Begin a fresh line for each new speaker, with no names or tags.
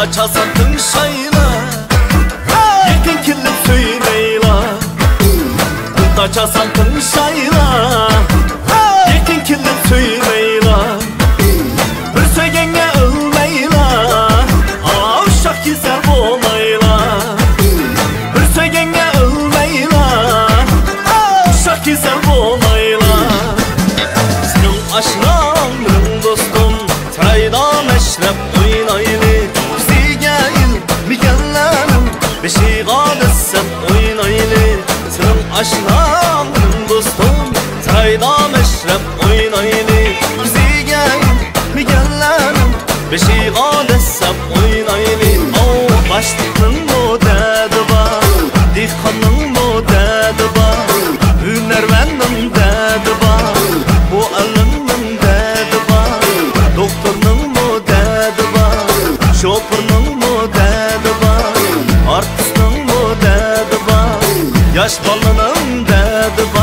da çalsantın şayla, yakın kilip söyleyla. Da çalsantın şayla, yakın kilip söyleyla. Bir söygenge ölmeyla, uşak güzel olmayla. Bir söygenge ölmeyla, uşak güzel olmayla. Senin aşnağın dostum, sarayda meşrep oynaylı. Bizi gel mi gellerim, beşi gadesset oynaylı. Senin aşnağın dostum, sarayda meşrep oynaylı. Bizi gel mi gellerim, beşi gadesset oynaylı. O başlıkın o dedi var, dikkanın o dedi var, hünervendim dedi var, bu elimin dedi var, doktorun mu dedi var, şoförün mu dedi var, artistin mu dedi var, yaş balının dedi var.